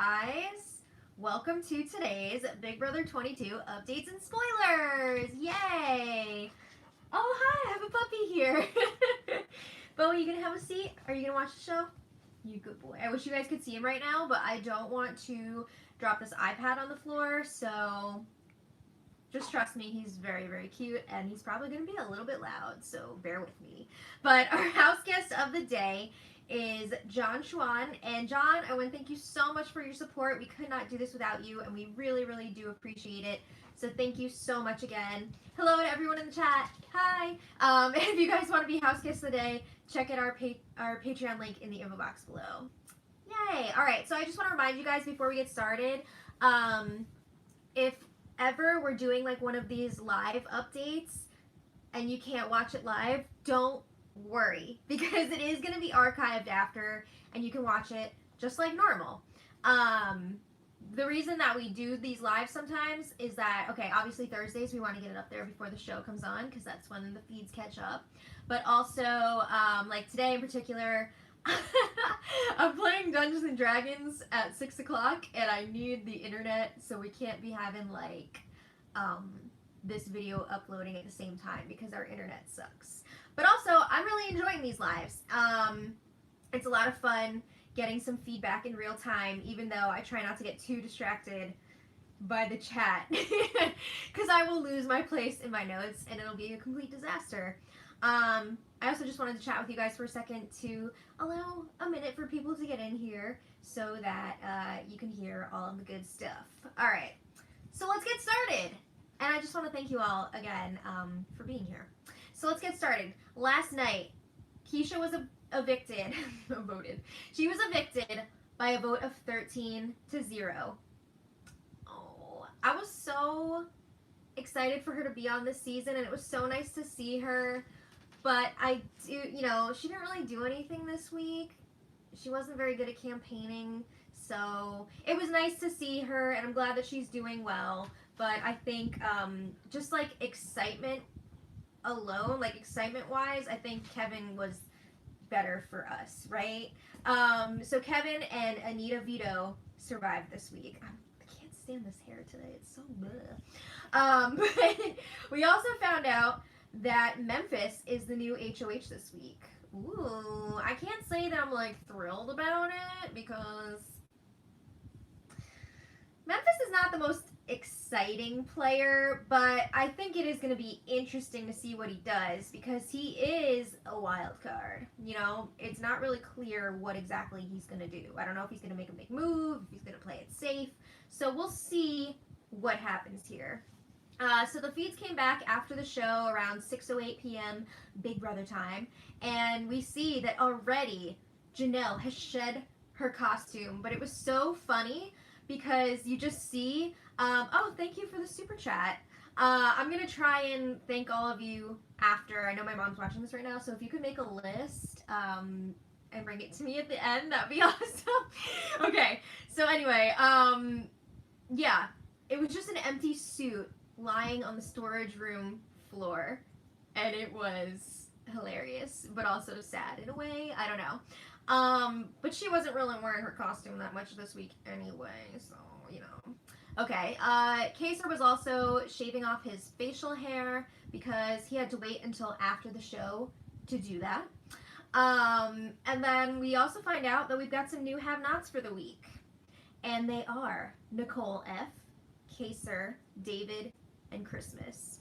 guys. Welcome to today's Big Brother 22 updates and spoilers. Yay! Oh, hi, I have a puppy here. Bo, are you gonna have a seat? Are you gonna watch the show? You good boy. I wish you guys could see him right now, but I don't want to drop this iPad on the floor, so just trust me, he's very, very cute, and he's probably going to be a little bit loud, so bear with me. But our house guest of the day is John Schwan. And John, I want to thank you so much for your support. We could not do this without you, and we really, really do appreciate it. So thank you so much again. Hello to everyone in the chat. Hi. If you guys want to be house guests of the day, check out our Patreon link in the info box below. Yay. All right, so I just want to remind you guys before we get started, if ever we're doing like one of these live updates and you can't watch it live, don't worry, because it is going to be archived after and you can watch it just like normal. The reason that we do these live sometimes is that, okay, obviously Thursdays we want to get it up there before the show comes on because that's when the feeds catch up, but also like today in particular, I'm playing Dungeons and Dragons at 6 o'clock and I need the internet, so we can't be having like this video uploading at the same time because our internet sucks. But also, I'm really enjoying these lives. It's a lot of fun getting some feedback in real time, even though I try not to get too distracted by the chat because I will lose my place in my notes and it'll be a complete disaster. I also just wanted to chat with you guys for a second to allow a minute for people to get in here so that you can hear all of the good stuff. All right, so let's get started. And I just want to thank you all again for being here. So let's get started. Last night, Keisha was evicted. She was evicted by a vote of 13-0. Oh, I was so excited for her to be on this season, and it was so nice to see her. But I do, you know, she didn't really do anything this week. She wasn't very good at campaigning, so it was nice to see her, and I'm glad that she's doing well. But I think just like excitement alone, like excitement-wise, I think Kevin was better for us, right? So Kevin and Anita Vito survived this week. I can't stand this hair today. It's so bleh. But we also found out that Memphis is the new HOH this week. Ooh, I can't say that I'm like thrilled about it because Memphis is not the most exciting player, but I think it is going to be interesting to see what he does because he is a wild card. You know, it's not really clear what exactly he's going to do. I don't know if he's going to make a big move, if he's going to play it safe. So we'll see what happens here. So the feeds came back after the show around 6:08 p.m. Big Brother time, and we see that already Janelle has shed her costume, but it was so funny because you just see, oh, thank you for the super chat. I'm going to try and thank all of you after. I know my mom's watching this right now, so if you could make a list and bring it to me at the end, that'd be awesome. Okay, so anyway, yeah, it was just an empty suit lying on the storage room floor, and it was hilarious, but also sad in a way. I don't know. But she wasn't really wearing her costume that much this week anyway, so, you know. Okay, Kaser was also shaving off his facial hair because he had to wait until after the show to do that. And then we also find out that we've got some new have-nots for the week. And they are Nicole F., Kaser, David, and Christmas.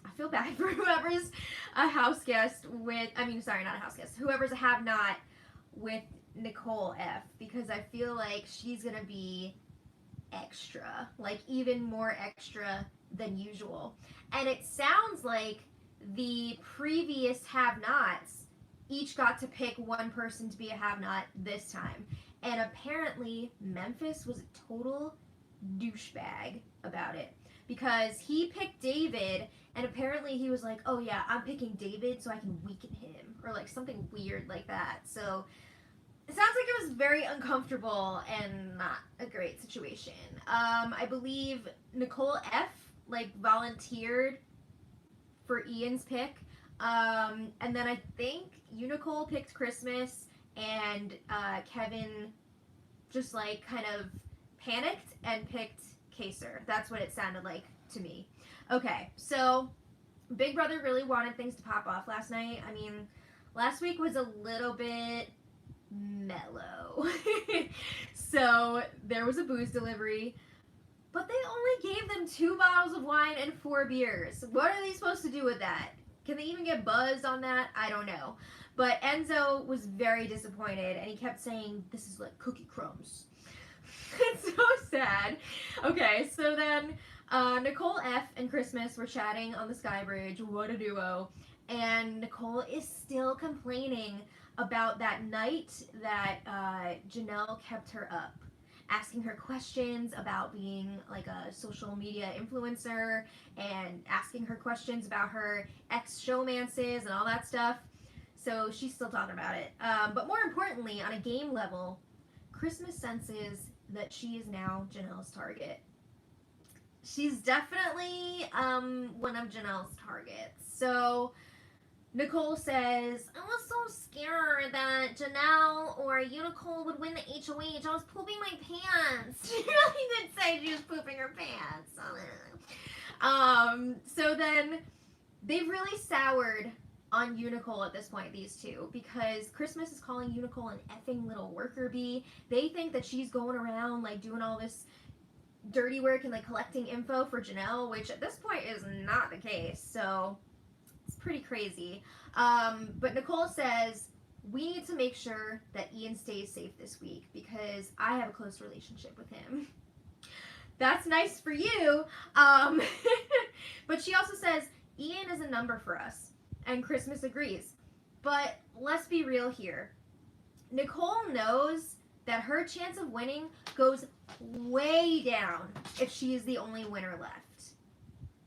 I feel bad for whoever's a house guest with, sorry, not a house guest, whoever's a have-not with Nicole F, because I feel like she's gonna be extra, like even more extra than usual. And it sounds like the previous have-nots each got to pick one person to be a have-not this time. And apparently Memphis was a total douchebag about it because he picked David, and apparently he was like, oh yeah, I'm picking David so I can weaken him, or like something weird like that. So it sounds like it was very uncomfortable and not a great situation. I believe Nicole F like volunteered for Ian's pick, and then I think Unicole picked Christmas, and Kevin just like kind of panicked and picked Kaser. That's what it sounded like to me. Okay, so Big Brother really wanted things to pop off last night. I mean, last week was a little bit mellow. So there was a booze delivery, but they only gave them 2 bottles of wine and 4 beers. What are they supposed to do with that? Can they even get buzzed on that? I don't know. But Enzo was very disappointed, and he kept saying, this is like cookie crumbs. It's so sad. Okay, so then Nicole F. and Christmas were chatting on the Sky Bridge. What a duo. And Nicole is still complaining about that night that Janelle kept her up, asking her questions about being like a social media influencer and asking her questions about her ex-showmances and all that stuff. So she's still talking about it. But more importantly, on a game level, Christmas senses that she is now Janelle's target. She's definitely one of Janelle's targets. So Nicole says, I was so scared that Janelle or Unicole would win the HOH. I was pooping my pants. She really did say she was pooping her pants. So then they've really soured on Unicole at this point, these two, because Christmas is calling Unicole an effing little worker bee. They think that she's going around like doing all this dirty work and like collecting info for Janelle, which at this point is not the case. So it's pretty crazy. But Nicole says, we need to make sure that Ian stays safe this week because I have a close relationship with him. That's nice for you. But she also says, Ian is a number for us. And Christmas agrees. But let's be real here. Nicole knows that her chance of winning goes way down if she is the only winner left.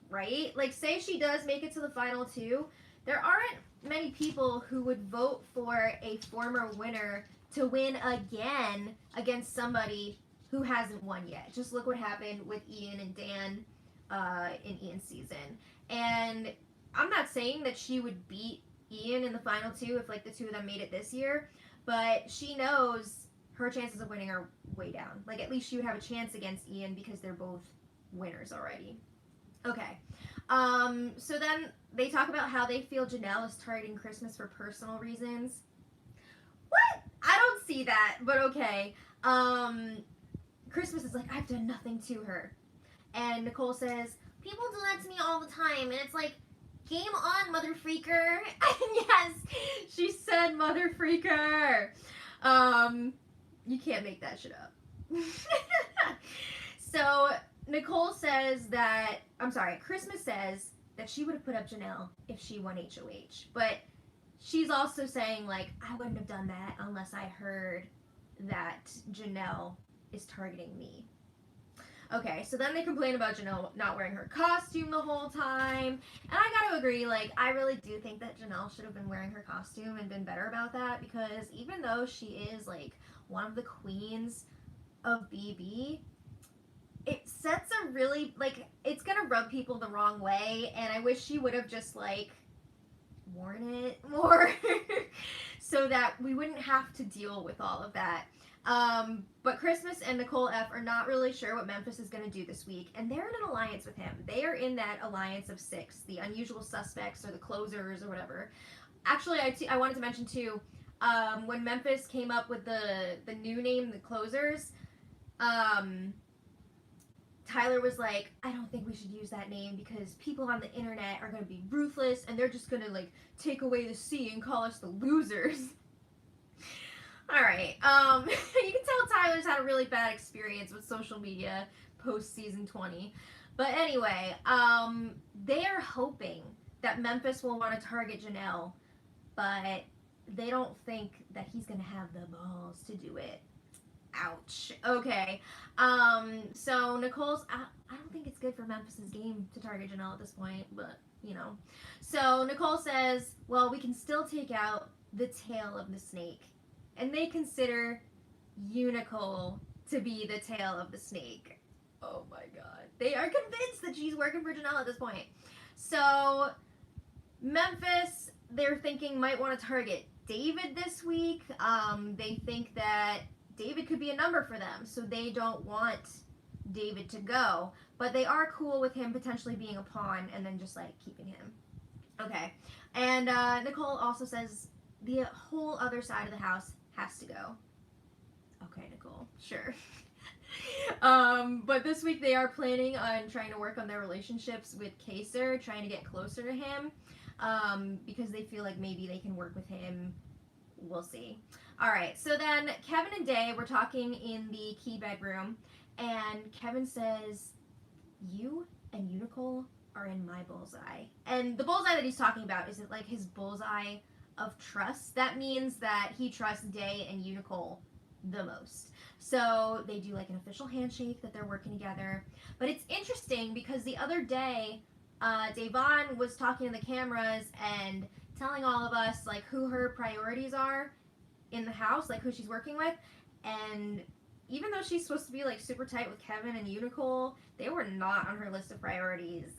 Right? Like, say she does make it to the final 2. There aren't many people who would vote for a former winner to win again against somebody who hasn't won yet. Just look what happened with Ian and Dan in Ian's season. And I'm not saying that she would beat Ian in the final 2 if like the 2 of them made it this year, but she knows her chances of winning are way down. Like, at least she would have a chance against Ian because they're both winners already. Okay. So then they talk about how they feel Janelle is targeting Christmas for personal reasons. What? I don't see that, but okay. Christmas is like, I've done nothing to her. And Nicole says, people do that to me all the time. And it's like, game on, mother freaker. Yes, she said mother freaker. You can't make that shit up. So Nicole says that, Christmas says that she would have put up Janelle if she won HOH. But she's also saying, like, I wouldn't have done that unless I heard that Janelle is targeting me. Okay, so then they complain about Janelle not wearing her costume the whole time. And I gotta agree, like, I really do think that Janelle should have been wearing her costume and been better about that, because even though she is, like, one of the queens of BB, it sets a really, like, it's gonna rub people the wrong way, and I wish she would have just, like, worn it more so that we wouldn't have to deal with all of that. But Christmas and Nicole F. are not really sure what Memphis is going to do this week, and they're in an alliance with him. They are in that alliance of 6, the unusual suspects or the closers or whatever. Actually, I wanted to mention too, when Memphis came up with the new name, the closers, Tyler was like, I don't think we should use that name because people on the internet are going to be ruthless and they're just going to, like, take away the C and call us the losers. Alright, you can tell Tyler's had a really bad experience with social media post season 20. But anyway, they are hoping that Memphis will want to target Janelle, but they don't think that he's going to have the balls to do it. Ouch. Okay, so Nicole's, I don't think it's good for Memphis's game to target Janelle at this point, but, you know. So Nicole says, well, we can still take out the tail of the snake. And they consider Unicole to be the tail of the snake. Oh my god. They are convinced that she's working for Janelle at this point. So, Memphis, they're thinking might want to target David this week. They think that David could be a number for them, so they don't want David to go, but they are cool with him potentially being a pawn and then just like keeping him. Okay. And Nicole also says the whole other side of the house has to go. Okay, Nicole, sure. But this week they are planning on trying to work on their relationships with Kaser, trying to get closer to him, because they feel like maybe they can work with him. We'll see. All right, so then Kevin and Day were talking in the key bedroom, and Kevin says, you and Unicole are in my bullseye. And the bullseye that he's talking about is like his bullseye of trust. That means that he trusts Day and Unicole the most. So they do like an official handshake that they're working together. But it's interesting because the other day, Davon was talking to the cameras and telling all of us like who her priorities are in the house, like who she's working with. And even though she's supposed to be like super tight with Kevin and Unicole, they were not on her list of priorities.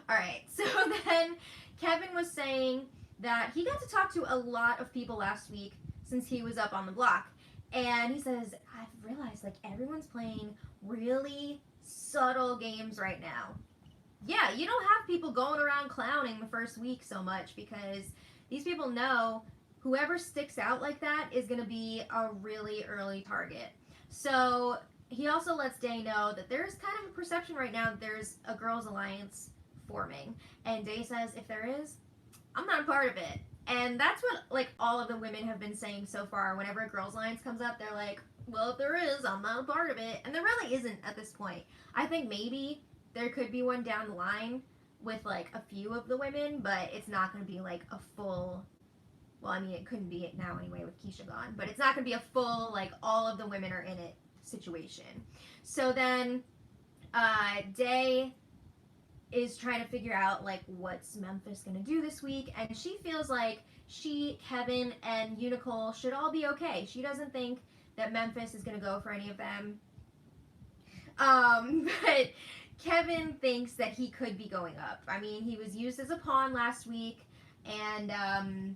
Alright, so then Kevin was saying that he got to talk to a lot of people last week since he was up on the block. And he says, I've realized like everyone's playing really subtle games right now. Yeah, you don't have people going around clowning the first week so much because these people know whoever sticks out like that is going to be a really early target. So he also lets Day know that there's kind of a perception right now that there's a girls' alliance forming. And Day says, if there is, I'm not a part of it. And that's what like all of the women have been saying so far. Whenever a girls' alliance comes up, they're like, well, if there is, I'm not a part of it. And there really isn't at this point. I think maybe there could be one down the line with like a few of the women, but it's not going to be like a full, well, I mean, it couldn't be it now anyway with Keisha gone, but it's not going to be a full, like, all of the women are in it situation. So then Day is trying to figure out, like, what's Memphis going to do this week, and she feels like she, Kevin, and Unicole should all be okay. She doesn't think that Memphis is going to go for any of them. But Kevin thinks that he could be going up. I mean, he was used as a pawn last week, and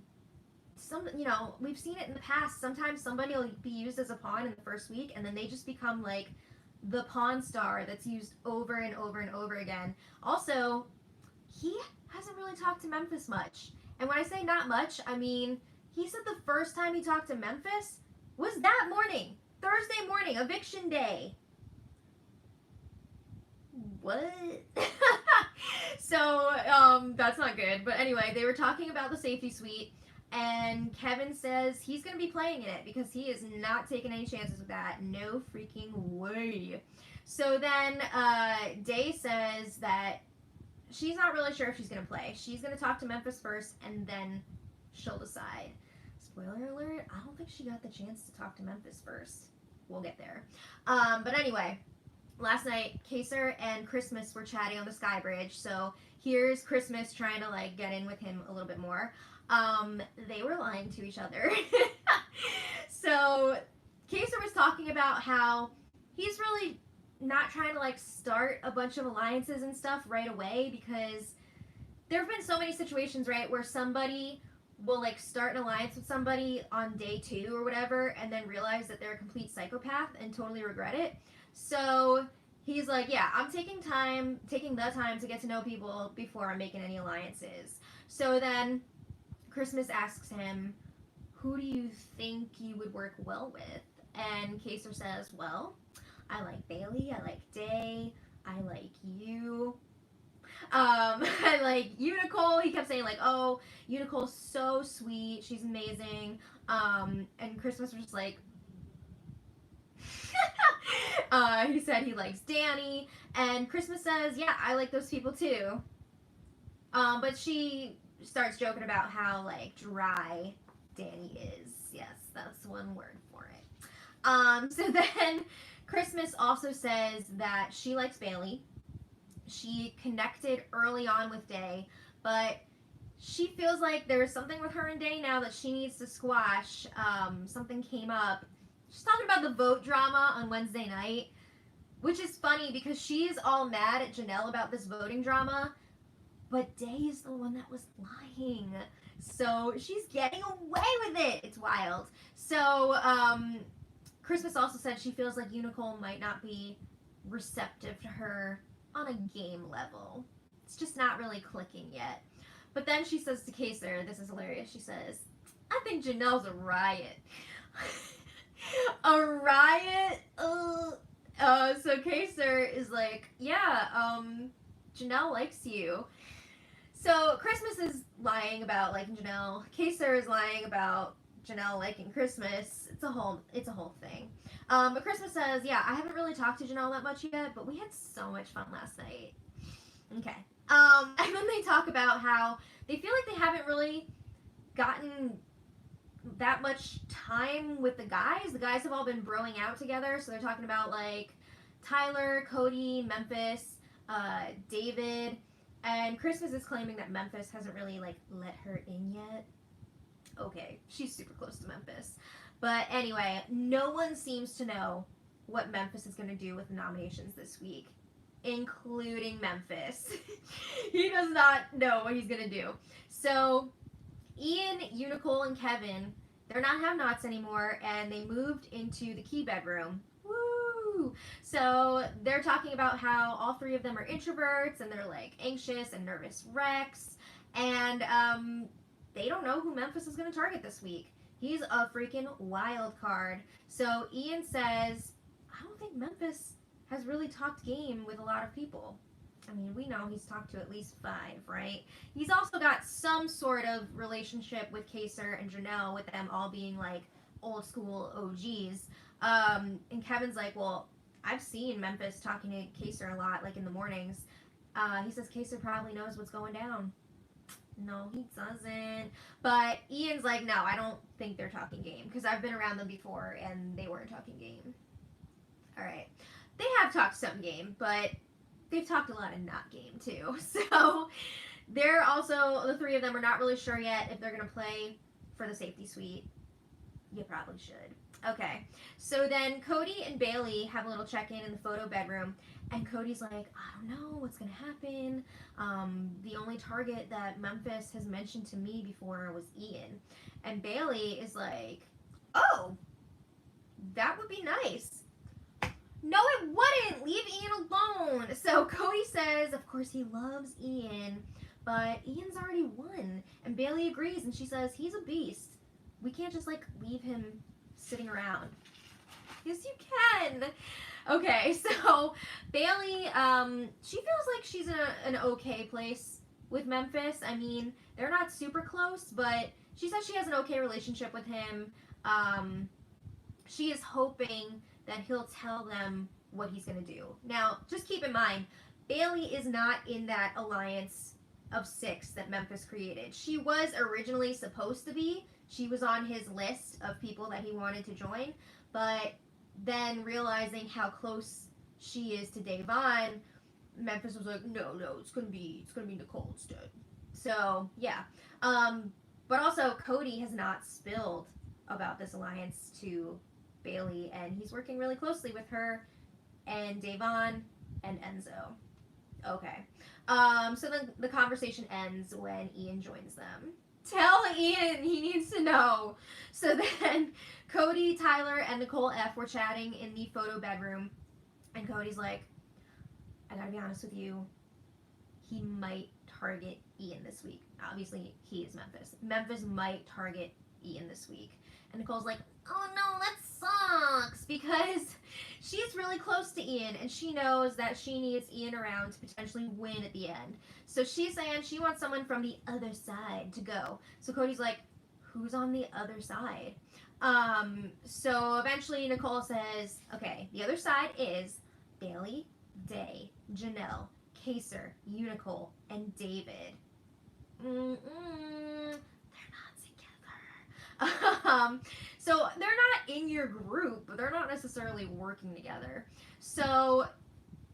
we've seen it in the past. Sometimes somebody will be used as a pawn in the first week, and then they just become like the pawn star that's used over and over and over again. Also, he hasn't really talked to Memphis much. And when I say not much, I mean, he said the first time he talked to Memphis was that morning, Thursday morning, eviction day. What? So, that's not good. But anyway, they were talking about the safety suite, and Kevin says he's going to be playing in it because he is not taking any chances with that. No freaking way. So then Day says that she's not really sure if she's going to play. She's going to talk to Memphis first, and then she'll decide. Spoiler alert, I don't think she got the chance to talk to Memphis first. We'll get there. But anyway, last night, Kaser and Christmas were chatting on the Sky Bridge. So here's Christmas trying to like get in with him a little bit more. They were lying to each other. So Kaser was talking about how he's really not trying to like start a bunch of alliances and stuff right away because there have been so many situations, right, where somebody will like start an alliance with somebody on day 2 or whatever and then realize that they're a complete psychopath and totally regret it. So he's like, yeah, I'm taking the time to get to know people before I'm making any alliances. So then Christmas asks him, who do you think you would work well with? And Kaser says, well, I like Bailey, I like Day, I like you. I like Unicole. He kept saying like, oh, Unicole's so sweet, she's amazing. And Christmas was just like, he said he likes Danny, and Christmas says, yeah, I like those people too. But she starts joking about how like dry Danny is. Yes, that's one word for it. So then Christmas also says that she likes Bailey. She connected early on with Day, but she feels like there's something with her and Day now that she needs to squash. Something came up. She's talking about the vote drama on Wednesday night, which is funny because she's all mad at Janelle about this voting drama, but Day is the one that was lying. So she's getting away with it. It's wild. So Christmas also said she feels like Unicole might not be receptive to her on a game level. It's just not really clicking yet. But then she says to Kaser, this is hilarious, she says, I think Janelle's a riot. A riot? So Kaser is like, yeah, Janelle likes you. So Christmas is lying about liking Janelle. Kaser is lying about Janelle liking Christmas. It's a whole thing. But Christmas says, yeah, I haven't really talked to Janelle that much yet, but we had so much fun last night. Okay. And then they talk about how they feel like they haven't really gotten that much time with the guys. The guys have all been broing out together, so they're talking about like Tyler, Cody, Memphis, David, and Christmas is claiming that Memphis hasn't really like let her in yet. Okay, she's super close to Memphis. But anyway, no one seems to know what Memphis is going to do with the nominations this week, including Memphis. He does not know what he's going to do. So Ian, Unicole, and Kevin, they're not have-nots anymore, and they moved into the key bedroom. Woo! So they're talking about how all three of them are introverts, and they're like anxious and nervous wrecks, and they don't know who Memphis is going to target this week. He's a freaking wild card. So Ian says, I don't think Memphis has really talked game with a lot of people. I mean, we know he's talked to at least 5, right? He's also got some sort of relationship with Kaser and Janelle, with them all being like old school OGs. And Kevin's like, well, I've seen Memphis talking to Kaser a lot, like in the mornings. He says Kaser probably knows what's going down. No, he doesn't. But Ian's like, no, I don't think they're talking game, because I've been around them before and they weren't talking game. All right. They have talked some game, but they've talked a lot of not game too. So they're also, the three of them are not really sure yet if they're going to play for the safety suite. You probably should. Okay. So then Cody and Bailey have a little check-in in the photo bedroom, and Cody's like, I don't know what's going to happen. The only target that Memphis has mentioned to me before was Ian. And Bailey is like, oh, that would be nice. No, it wouldn't. Leave Ian alone. So Cody says, of course, he loves Ian, but Ian's already won. And Bailey agrees, and she says, he's a beast. We can't just, like, leave him sitting around. Yes, you can. Okay, so Bailey, she feels like she's in an okay place with Memphis. I mean, they're not super close, but she says she has an okay relationship with him. She is hoping that he'll tell them what he's going to do. Now, just keep in mind, Bailey is not in that alliance of 6 that Memphis created. She was originally supposed to be. She was on his list of people that he wanted to join, but then realizing how close she is to Davon, Memphis was like, no, it's gonna be Nicole instead. So yeah, but also Cody has not spilled about this alliance to Bailey, and he's working really closely with her and Davon and Enzo. Okay. So then the conversation ends when Ian joins them. Tell Ian he needs to know. So then Cody, Tyler, and Nicole F were chatting in the photo bedroom, and Cody's like, I gotta be honest with you, he might target Ian this week. Obviously, he is Memphis. Memphis might target Ian this week. And Nicole's like, oh no, that sucks, because she's really close to Ian, and she knows that she needs Ian around to potentially win at the end. So she's saying she wants someone from the other side to go. So Cody's like, who's on the other side? So eventually Nicole says, okay, the other side is Bailey, Day, Janelle, Kaser, Unicole, and David. They're not together. So they're not in your group, but they're not necessarily working together. So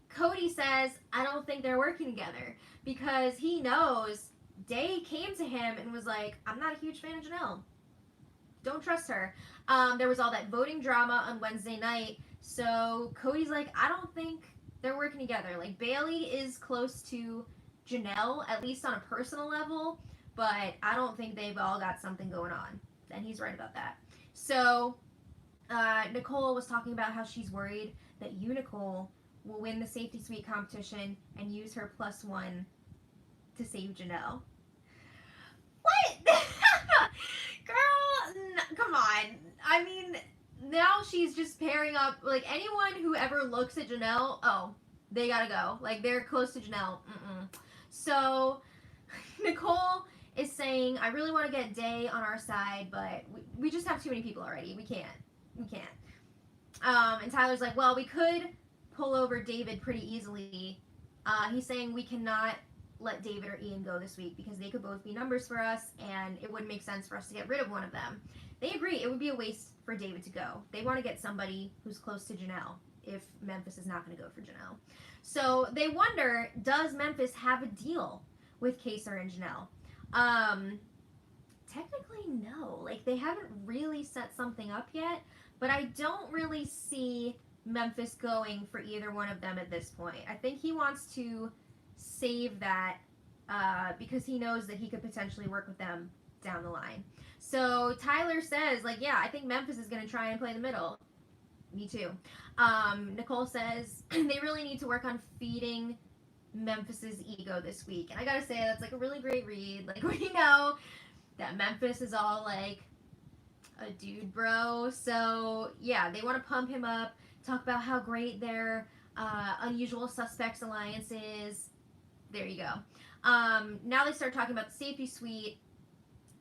Cody says, I don't think they're working together, because he knows Day came to him and was like, I'm not a huge fan of Janelle. Don't trust her. There was all that voting drama on Wednesday night. So Cody's like, I don't think they're working together. Like, Bailey is close to Janelle, at least on a personal level, but I don't think they've all got something going on. And he's right about that. So Nicole was talking about how she's worried that Unicole will win the safety suite competition and use her +1 to save Janelle. What? Girl, come on. I mean, now she's just pairing up, like, anyone who ever looks at Janelle, oh, they gotta go. Like, they're close to Janelle. So, Nicole is saying, I really want to get Day on our side, but we just have too many people already. We can't. And Tyler's like, well, we could pull over David pretty easily. He's saying we cannot let David or Ian go this week because they could both be numbers for us, and it wouldn't make sense for us to get rid of one of them. They agree it would be a waste for David to go. They want to get somebody who's close to Janelle if Memphis is not going to go for Janelle. So they wonder, does Memphis have a deal with Kaser and Janelle? Technically, no. Like, they haven't really set something up yet, but I don't really see Memphis going for either one of them at this point. I think he wants to save that because he knows that he could potentially work with them down the line. So Tyler says, like, yeah, I think Memphis is going to try and play the middle. Me too. Nicole says they really need to work on feeding Memphis's ego this week. And I gotta say, that's like a really great read. Like, we know that Memphis is all like a dude bro. So yeah, they want to pump him up, talk about how great their Unusual Suspects alliance is. There you go. Now they start talking about the safety suite.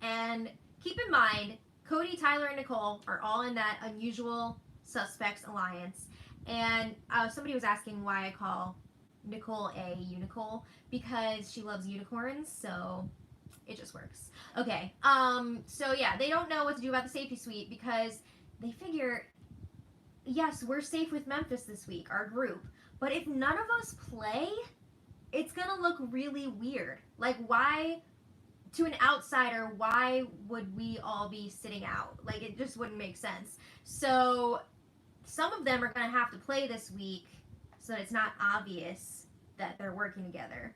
And keep in mind, Cody, Tyler, and Nicole are all in that Unusual Suspects alliance. And somebody was asking why I call Nicole a Unicole, because she loves unicorns, so it just works. Okay, so yeah, they don't know what to do about the safety suite because they figure, yes, we're safe with Memphis this week, our group, but if none of us play, it's gonna look really weird. Like, why, to an outsider, why would we all be sitting out? Like, it just wouldn't make sense. So some of them are gonna have to play this week so that it's not obvious that they're working together.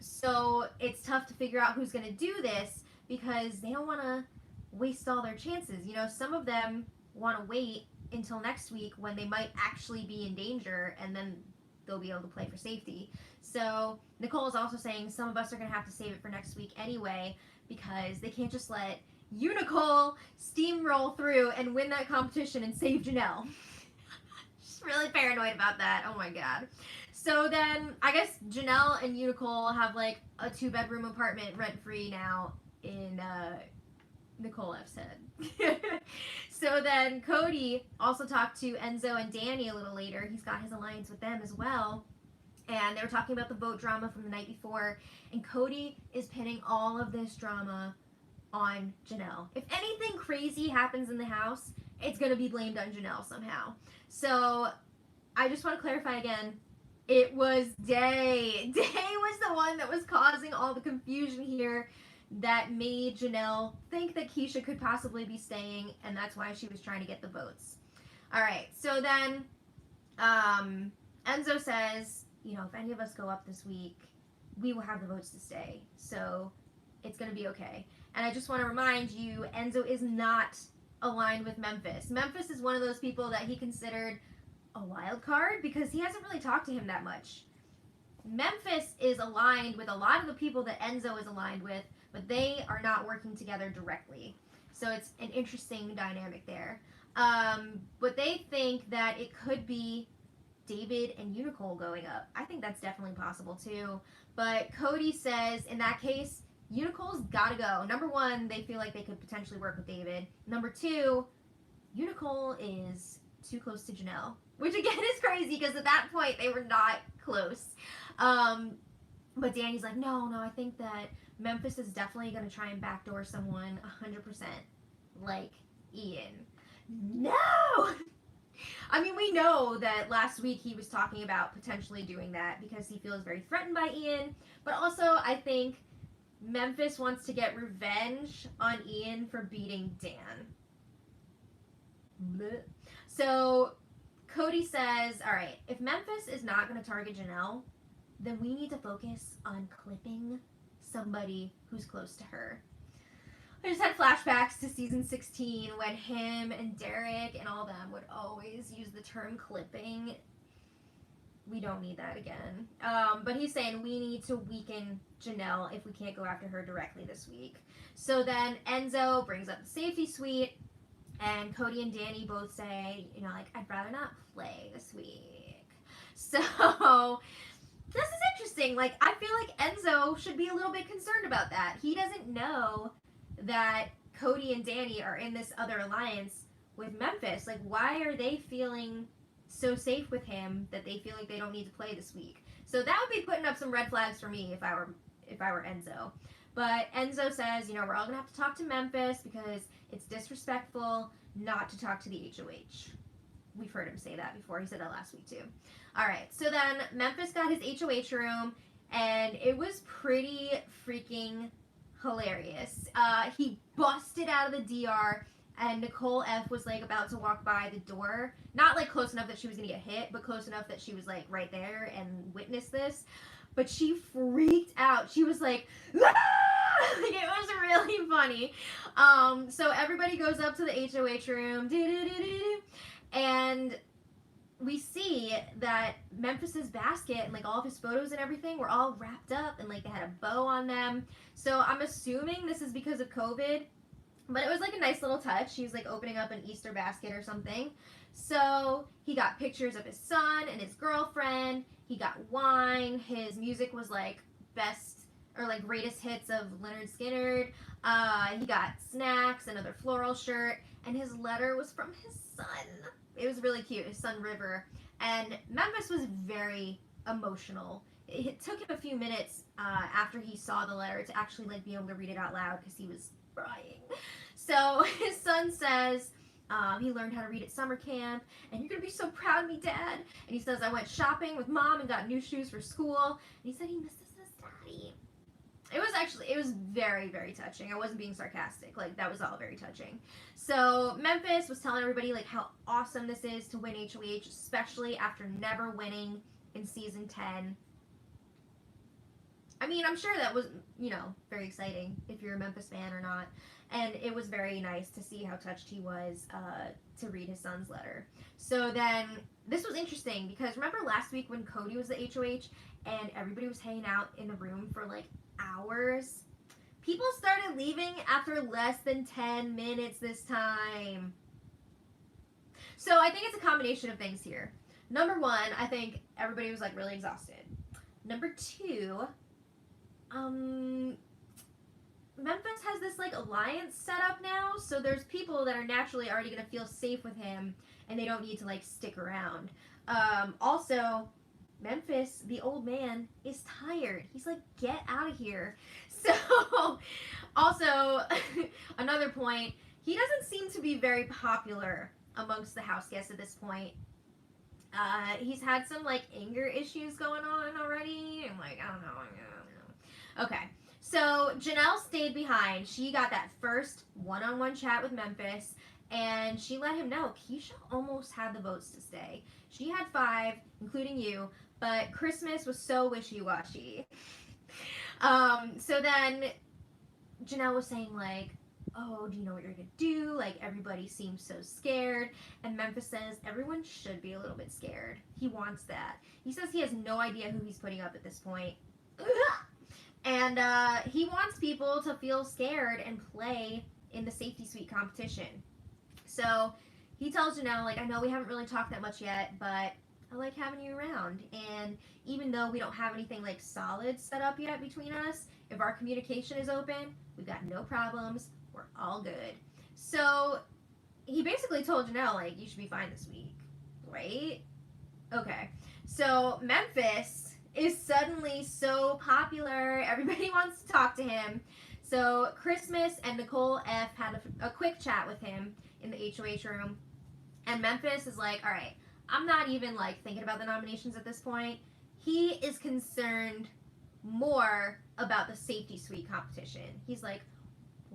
So it's tough to figure out who's going to do this because they don't want to waste all their chances. You know, some of them want to wait until next week when they might actually be in danger, and then they'll be able to play for safety. So Nicole is also saying some of us are going to have to save it for next week anyway, because they can't just let Unicole steamroll through and win that competition and save Janelle. Just really paranoid about that. Oh my god. So then, I guess Janelle and Unicole have like a 2-bedroom apartment rent-free now in Nicole F's head. So then Cody also talked to Enzo and Danny a little later. He's got his alliance with them as well. And they were talking about the boat drama from the night before. And Cody is pinning all of this drama on Janelle. If anything crazy happens in the house, it's going to be blamed on Janelle somehow. So I just want to clarify again. It was Day. Day was the one that was causing all the confusion here that made Janelle think that Keisha could possibly be staying, and that's why she was trying to get the votes. All right, so then Enzo says, you know, if any of us go up this week, we will have the votes to stay, so it's going to be okay. And I just want to remind you, Enzo is not aligned with Memphis. Memphis is one of those people that he considered a wild card because he hasn't really talked to him that much. Memphis is aligned with a lot of the people that Enzo is aligned with, but they are not working together directly. So it's an interesting dynamic there. But they think that it could be David and Unicole going up. I think that's definitely possible too. But Cody says, in that case, Unicole's gotta go. Number one, they feel like they could potentially work with David. Number two, Unicole is too close to Janelle. Which again is crazy because at that point they were not close. But Danny's like, no, I think that Memphis is definitely going to try and backdoor someone 100%. Like Ian. No! I mean, we know that last week he was talking about potentially doing that because he feels very threatened by Ian. But also, I think Memphis wants to get revenge on Ian for beating Dan. Blech. So Cody says, all right, if Memphis is not going to target Janelle, then we need to focus on clipping somebody who's close to her. I just had flashbacks to season 16 when him and Derek and all them would always use the term clipping. We don't need that again. But he's saying we need to weaken Janelle if we can't go after her directly this week. So then Enzo brings up the safety suite, and Cody and Danny both say, you know, like, I'd rather not play this week. So this is interesting. Like, I feel like Enzo should be a little bit concerned about that. He doesn't know that Cody and Danny are in this other alliance with Memphis. Like, why are they feeling so safe with him that they feel like they don't need to play this week? So that would be putting up some red flags for me if I were Enzo. But Enzo says, you know, we're all gonna have to talk to Memphis because it's disrespectful not to talk to the HOH. We've heard him say that before. He said that last week too. All right, so then Memphis got his HOH room, and it was pretty freaking hilarious. He busted out of the DR, and Nicole F was like about to walk by the door, not like close enough that she was gonna get hit, but close enough that she was like right there and witnessed this. But she freaked out. She was like, ah! Like, it was really funny. So everybody goes up to the HOH room, and we see that Memphis's basket and like all of his photos and everything were all wrapped up and like they had a bow on them. So I'm assuming this is because of COVID, but it was like a nice little touch. He was like opening up an Easter basket or something. So he got pictures of his son and his girlfriend. He got wine. His music was like best or like greatest hits of Leonard Skinner. He got snacks, another floral shirt, and his letter was from his son. It was really cute, his son River. And Memphis was very emotional. It took him a few minutes after he saw the letter to actually like be able to read it out loud because he was crying. So his son says, he learned how to read at summer camp, and you're gonna be so proud of me, Dad. And he says, I went shopping with Mom and got new shoes for school. And he said he misses his daddy. It was very, very touching. I wasn't being sarcastic. Like, that was all very touching. So Memphis was telling everybody like how awesome this is to win HOH, especially after never winning in season 10. I mean, I'm sure that was, you know, very exciting if you're a Memphis fan or not. And it was very nice to see how touched he was to read his son's letter. So then, this was interesting because remember last week when Cody was the HOH and everybody was hanging out in the room for like hours? People started leaving after less than 10 minutes this time. So I think it's a combination of things here. Number one, I think everybody was like really exhausted. Number two, Memphis has this like alliance set up now, so there's people that are naturally already gonna feel safe with him and they don't need to like stick around. Also, Memphis, the old man, is tired. He's like, get out of here. So, also, another point, he doesn't seem to be very popular amongst the house guests at this point. He's had some like anger issues going on already. I'm like, I don't know. Okay. So Janelle stayed behind. She got that first one-on-one chat with Memphis, and she let him know Keisha almost had the votes to stay. She had 5, including you, but Christmas was so wishy-washy. So then Janelle was saying like, oh, do you know what you're gonna do? Like, everybody seems so scared. And Memphis says everyone should be a little bit scared. He wants that. He says he has no idea who he's putting up at this point. And he wants people to feel scared and play in the safety suite competition. So he tells Janelle, like, I know we haven't really talked that much yet, but I like having you around. And even though we don't have anything like solid set up yet between us, if our communication is open, we've got no problems. We're all good. So he basically told Janelle, like, you should be fine this week, right? Okay. So Memphis is suddenly so popular. Everybody wants to talk to him. So Christmas and Nicole F had a quick chat with him in the HOH room. And Memphis is like, all right, I'm not even like thinking about the nominations at this point. He is concerned more about the safety suite competition. He's like,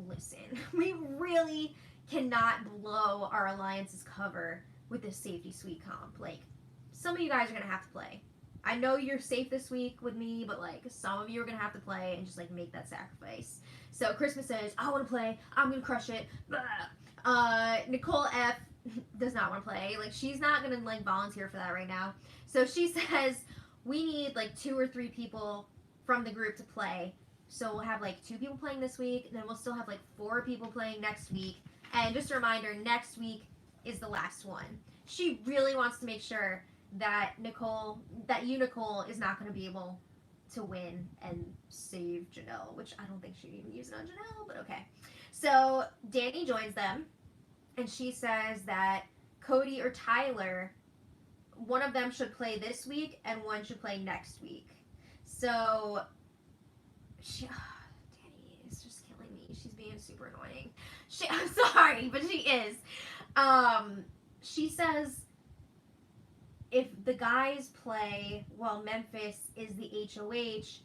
listen, we really cannot blow our alliance's cover with this safety suite comp. Like, some of you guys are going to have to play. I know you're safe this week with me, but like some of you are gonna have to play and just like make that sacrifice. So Christmas says, I want to play. I'm gonna crush it. Nicole F does not want to play. Like she's not gonna like volunteer for that right now. So she says we need like 2 or 3 people from the group to play. So we'll have like 2 people playing this week, and then we'll still have like 4 people playing next week. And just a reminder, next week is the last one. She really wants to make sure that Unicole is not going to be able to win and save Janelle, which I don't think she'd even use it on Janelle, but okay. So Danny joins them, and she says that Cody or Tyler, one of them should play this week, and one should play next week. So Danny is just killing me. She's being super annoying. I'm sorry, but she is. She says if the guys play while Memphis is the HOH,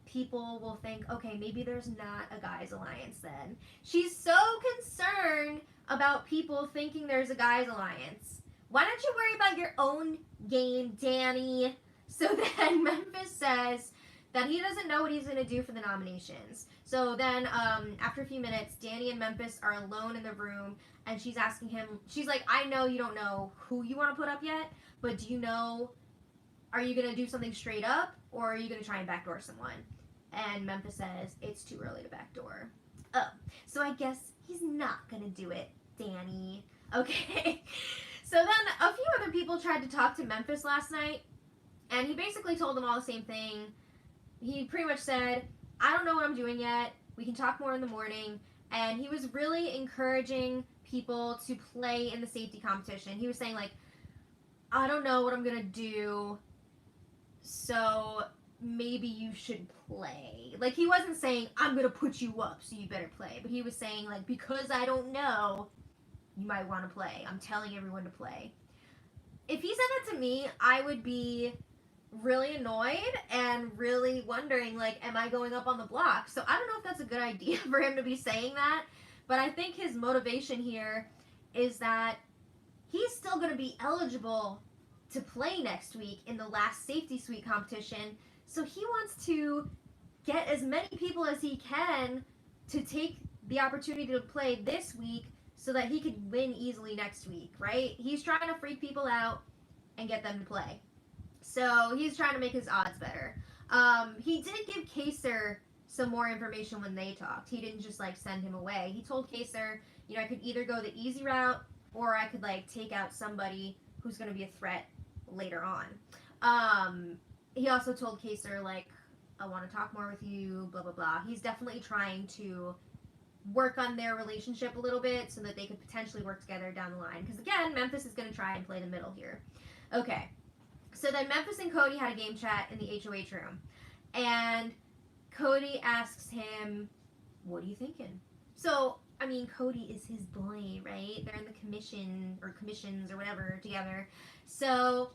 people will think, okay, maybe there's not a guys alliance then. She's so concerned about people thinking there's a guys alliance. Why don't you worry about your own game, Danny? So then Memphis says that he doesn't know what he's going to do for the nominations. So then after a few minutes, Danny and Memphis are alone in the room, and she's asking him, she's like, I know you don't know who you want to put up yet, but do you know, are you going to do something straight up, or are you going to try and backdoor someone? And Memphis says, it's too early to backdoor. Oh, so I guess he's not going to do it, Danny. Okay. So then a few other people tried to talk to Memphis last night, and he basically told them all the same thing. He pretty much said, I don't know what I'm doing yet. We can talk more in the morning. And he was really encouraging people to play in the safety competition. He was saying, like, I don't know what I'm going to do, so maybe you should play. Like, he wasn't saying, I'm going to put you up, so you better play. But he was saying, like, because I don't know, you might want to play. I'm telling everyone to play. If he said that to me, I would be really annoyed and really wondering, like, am I going up on the block? So I don't know if that's a good idea for him to be saying that, but I think his motivation here is that he's still going to be eligible to play next week in the last safety suite competition, so he wants to get as many people as he can to take the opportunity to play this week so that he could win easily next week, right? He's trying to freak people out and get them to play. So he's trying to make his odds better. He did give Kaser some more information when they talked. He didn't just like send him away. He told Kaser, you know, I could either go the easy route or I could like take out somebody who's going to be a threat later on. He also told Kaser, like, I want to talk more with you, blah, blah, blah. He's definitely trying to work on their relationship a little bit so that they could potentially work together down the line. Because again, Memphis is going to try and play the middle here. Okay. So then Memphis and Cody had a game chat in the HOH room. And Cody asks him, what are you thinking? So, I mean, Cody is his boy, right? They're in the commissions or whatever together. So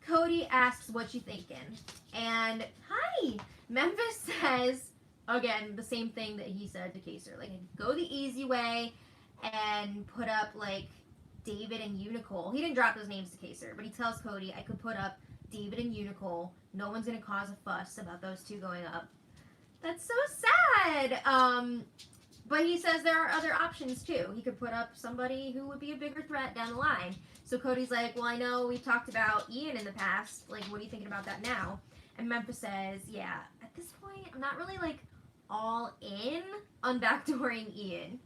Cody asks, what you thinking? And, hi! Memphis says, again, the same thing that he said to Kaser. Like, go the easy way and put up, like, David and Unicole. He didn't drop those names to Kaser, but he tells Cody, I could put up David and Unicole. No one's going to cause a fuss about those two going up. That's so sad. But he says there are other options, too. He could put up somebody who would be a bigger threat down the line. So Cody's like, well, I know we've talked about Ian in the past. Like, what are you thinking about that now? And Memphis says, yeah, at this point, I'm not really, like, all in on backdooring Ian.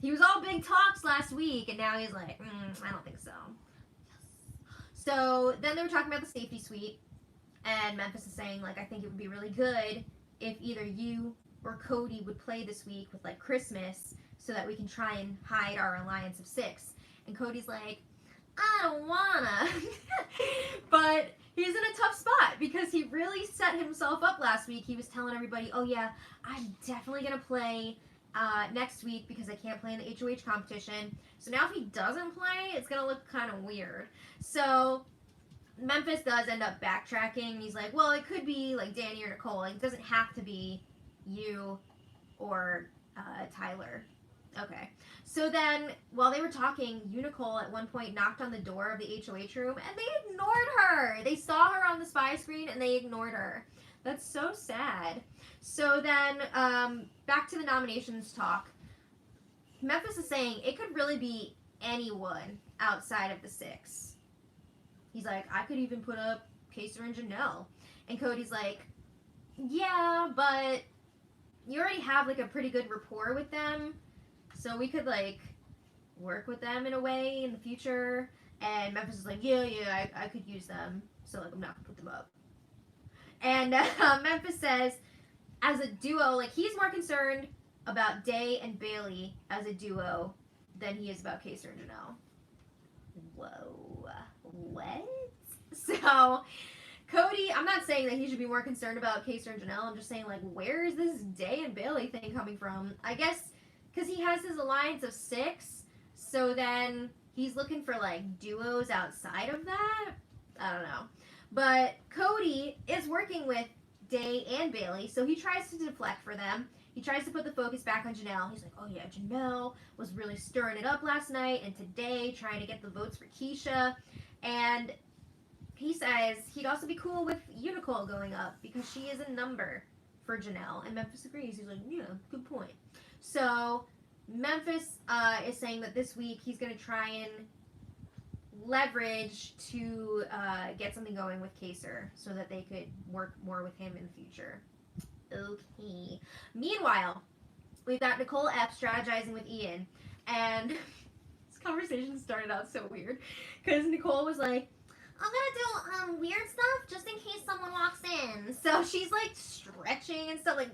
He was all big talks last week, and now he's like, I don't think so. Yes. So then they were talking about the safety suite, and Memphis is saying, like, I think it would be really good if either you or Cody would play this week with, like, Christmas so that we can try and hide our alliance of 6. And Cody's like, I don't wanna. But he's in a tough spot because he really set himself up last week. He was telling everybody, oh, yeah, I'm definitely going to play next week because I can't play in the HOH competition. So now if he doesn't play, it's going to look kind of weird. So Memphis does end up backtracking. He's like, well, it could be like Danny or Nicole. Like, it doesn't have to be you or Tyler. Okay. So then, while they were talking, Unicole at one point knocked on the door of the HOH room and they ignored her. They saw her on the spy screen and they ignored her. That's so sad. So then, back to the nominations talk. Memphis is saying it could really be anyone outside of the 6. He's like, I could even put up Kaser and Janelle. And Cody's like, yeah, but you already have like a pretty good rapport with them. So we could like work with them in a way in the future. And Memphis is like, yeah, I could use them. So like I'm not gonna put them up. And Memphis says, as a duo, like he's more concerned about Day and Bailey as a duo than he is about Kaser and Janelle. Whoa, what? So Cody, I'm not saying that he should be more concerned about Kaser and Janelle. I'm just saying, like, where is this Day and Bailey thing coming from? I guess because he has his alliance of 6, so then he's looking for, like, duos outside of that? I don't know. But Cody is working with Day and Bailey, so he tries to deflect for them. He tries to put the focus back on Janelle. He's like, oh yeah, Janelle was really stirring it up last night, and today trying to get the votes for Keisha. And he says he'd also be cool with Unicole going up because she is a number for Janelle. And Memphis agrees. He's like, yeah, good point. So Memphis is saying that this week he's going to try and leverage to get something going with Kaser so that they could work more with him in the future. Okay. Meanwhile, we've got Nicole F strategizing with Ian. And this conversation started out so weird because Nicole was like, I'm gonna do weird stuff just in case someone walks in. So she's like stretching and stuff like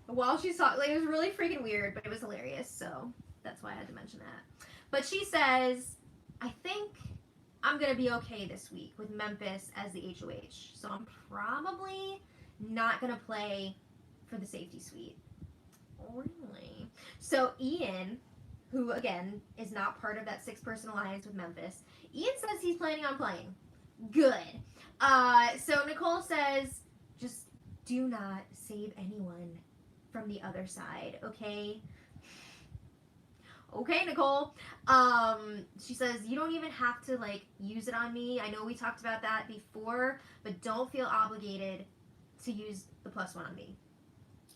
while she's talking. Like, it was really freaking weird, but it was hilarious. So that's why I had to mention that. But she says, I think I'm gonna be okay this week with Memphis as the HOH. So I'm probably not gonna play for the safety suite. Really? So Ian, who again is not part of that 6-person alliance with Memphis, Ian says he's planning on playing. Good. So Nicole says, just do not save anyone from the other side, okay? Okay, Nicole. She says, you don't even have to, like, use it on me. I know we talked about that before, but don't feel obligated to use the +1 on me.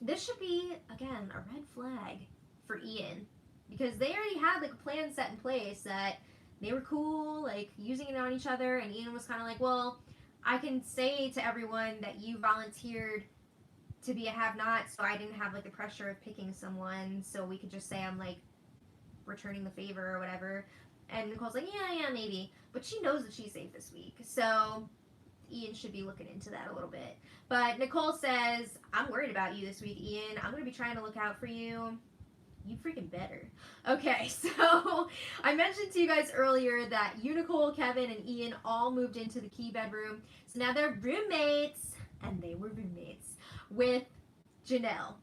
This should be, again, a red flag for Ian. Because they already had, like, a plan set in place that they were cool, like, using it on each other, and Ian was kind of like, well, I can say to everyone that you volunteered to be a have-not, so I didn't have, like, the pressure of picking someone, so we could just say I'm, like, returning the favor or whatever. And Nicole's like, yeah, maybe. But she knows that she's safe this week, so Ian should be looking into that a little bit. But Nicole says, I'm worried about you this week, Ian. I'm going to be trying to look out for you. You freaking better. Okay, so I mentioned to you guys earlier that Unicole, Kevin, and Ian all moved into the key bedroom. So now they're roommates, and they were roommates, with Janelle.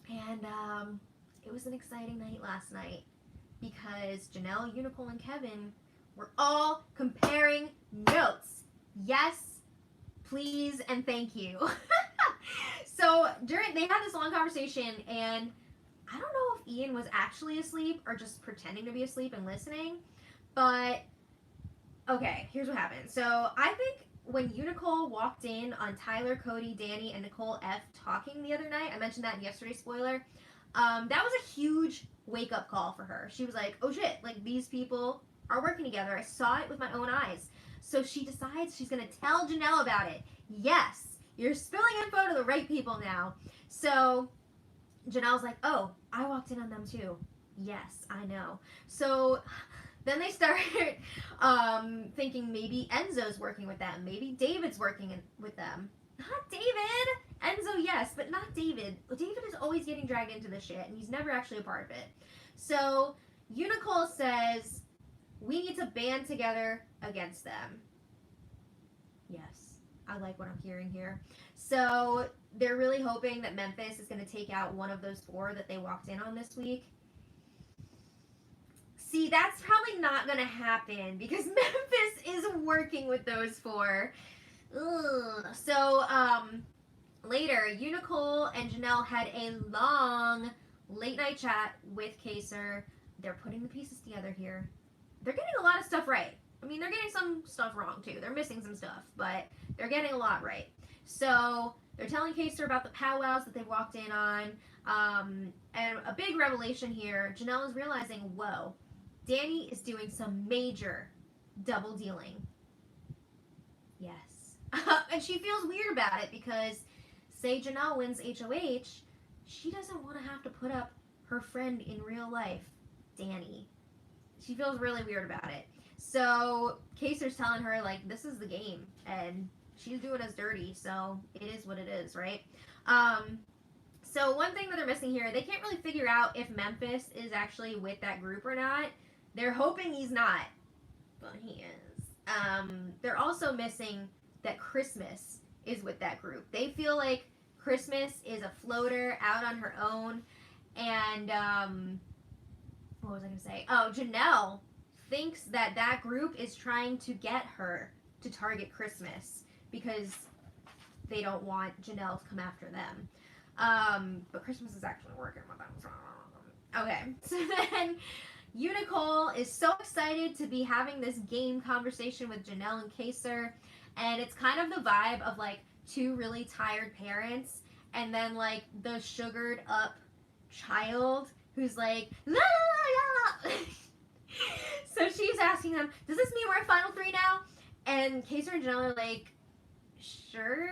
And it was an exciting night last night because Janelle, Unicole, and Kevin were all comparing notes. Yes, please, and thank you. So they had this long conversation, and I don't know if Ian was actually asleep or just pretending to be asleep and listening, but okay, here's what happened. So I think when Unicole walked in on Tyler, Cody, Danny, and Nicole F talking the other night, I mentioned that in yesterday's spoiler, that was a huge wake-up call for her. She was like, oh shit, like these people are working together. I saw it with my own eyes. So she decides she's going to tell Janelle about it. Yes, you're spilling info to the right people now. So Janelle's like, oh, I walked in on them too. Yes, I know. So then they start thinking maybe Enzo's working with them. Maybe David's working with them. Not David. Enzo, yes, but not David. David is always getting dragged into this shit, and he's never actually a part of it. So Unicole says, we need to band together against them. Yes, I like what I'm hearing here. So they're really hoping that Memphis is going to take out one of those 4 that they walked in on this week. See, that's probably not going to happen because Memphis is working with those 4. Ugh. So later, Unicole and Janelle had a long late night chat with Kaser. They're putting the pieces together here. They're getting a lot of stuff right. I mean, they're getting some stuff wrong too. They're missing some stuff, but they're getting a lot right. So they're telling Kaser about the powwows that they walked in on. And a big revelation here, Janelle is realizing, whoa, Danny is doing some major double dealing. Yes. And she feels weird about it because, say Janelle wins HOH, she doesn't want to have to put up her friend in real life, Danny. She feels really weird about it. So Kaser's telling her, like, this is the game, and she's doing us dirty, so it is what it is, right? So one thing that they're missing here, they can't really figure out if Memphis is actually with that group or not. They're hoping he's not, but he is. They're also missing that Christmas is with that group. They feel like Christmas is a floater out on her own, and what was I going to say? Oh, Janelle thinks that that group is trying to get her to target Christmas because they don't want Janelle to come after them. But Christmas is actually working with them. Okay, so then Unicole is so excited to be having this game conversation with Janelle and Kaser, and it's kind of the vibe of like two really tired parents and then like the sugared up child who's like la la la la. So she's asking them, does this mean we're at Final Three now? And Kaser and Janelle are like, sure.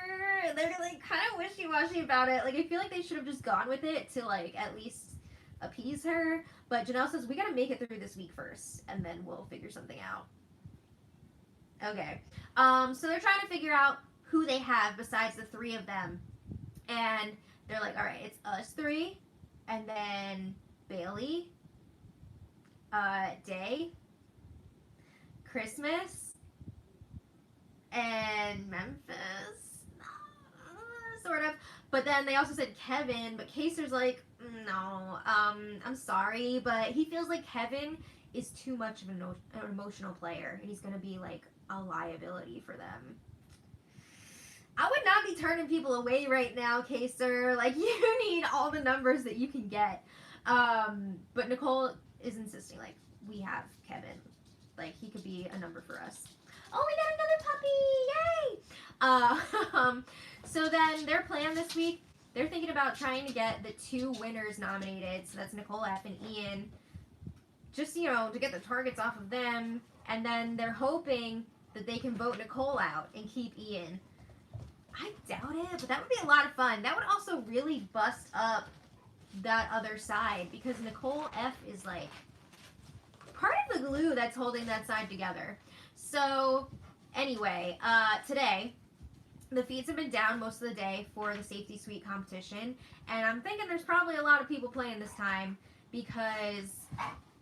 They're like kind of wishy-washy about it. Like I feel like they should have just gone with it to like at least appease her. But Janelle says we gotta make it through this week first, and then we'll figure something out. Okay. So they're trying to figure out who they have besides the three of them, and they're like, all right, it's us three, and then Bailey, Day, Christmas, and Memphis, sort of. But then they also said Kevin, but Kaser's like, no, I'm sorry, but he feels like Kevin is too much of an emotional player, and he's going to be like a liability for them. I would not be turning people away right now, Kaser. Like, you need all the numbers that you can get. But Nicole is insisting, like, we have Kevin. Like, he could be a number for us. Oh, we got another puppy! Yay! So then their plan this week, they're thinking about trying to get the two winners nominated. So that's Nicole F. and Ian. Just, you know, to get the targets off of them. And then they're hoping that they can vote Nicole out and keep Ian. I doubt it, but that would be a lot of fun. That would also really bust up that other side because Nicole F. is like part of the glue that's holding that side together. So anyway, today the feeds have been down most of the day for the Safety Suite competition, and I'm thinking there's probably a lot of people playing this time because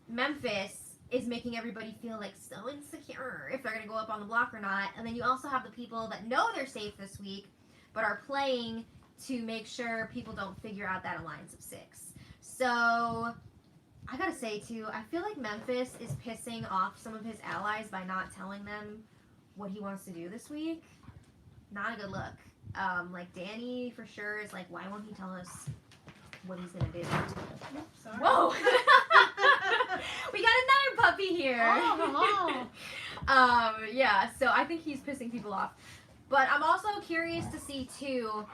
Memphis is making everybody feel like so insecure if they're going to go up on the block or not. And then you also have the people that know they're safe this week but are playing to make sure people don't figure out that alliance of 6. So I gotta say too, I feel like Memphis is pissing off some of his allies by not telling them what he wants to do this week. Not a good look. Like Danny for sure is like, why won't he tell us what he's gonna do? Oops, sorry. Whoa! We got another puppy here. Oh, yeah, so I think he's pissing people off. But I'm also curious to see too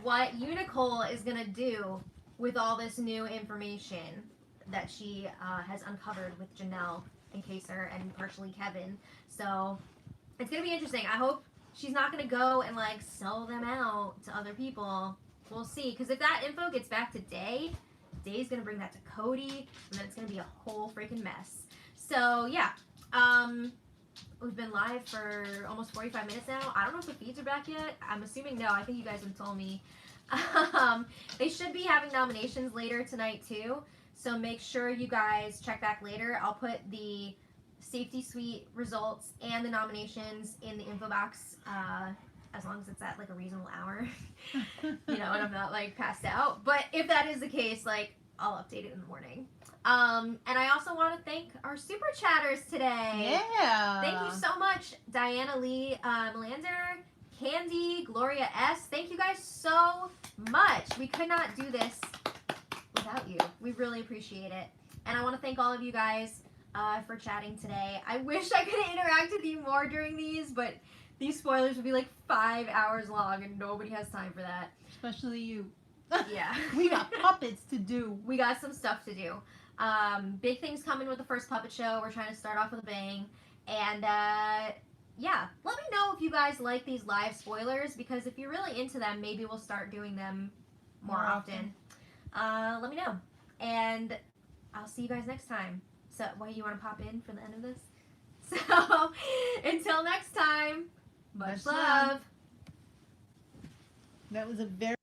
what Unicole is gonna do with all this new information that she has uncovered with Janelle and Kaser and partially Kevin. So it's gonna be interesting. I hope she's not gonna go and like sell them out to other people. We'll see, because if that info gets back to Day, Day's gonna bring that to Cody, and then it's gonna be a whole freaking mess. So yeah, we've been live for almost 45 minutes now. I don't know if the feeds are back yet. I'm assuming no. I think you guys have told me. They should be having nominations later tonight too, so make sure you guys check back later. I'll put the Safety Suite results and the nominations in the info box, as long as it's at like a reasonable hour, you know, and I'm not like passed out. But if that is the case, like I'll update it in the morning. And I also want to thank our super chatters today. Yeah. Thank you so much, Diana Lee, Melander, Candy, Gloria S. Thank you guys so much. We could not do this without you. We really appreciate it. And I want to thank all of you guys for chatting today. I wish I could interact with you more during these, but these spoilers would be like 5 hours long, and nobody has time for that. Especially you. Yeah. We got puppets to do. We got some stuff to do. Big things coming with the first puppet show. We're trying to start off with a bang. And yeah, let me know if you guys like these live spoilers, because if you're really into them, maybe we'll start doing them more often. Let me know. And I'll see you guys next time. So, wait, you want to pop in for the end of this? So, until next time, much love. That was a very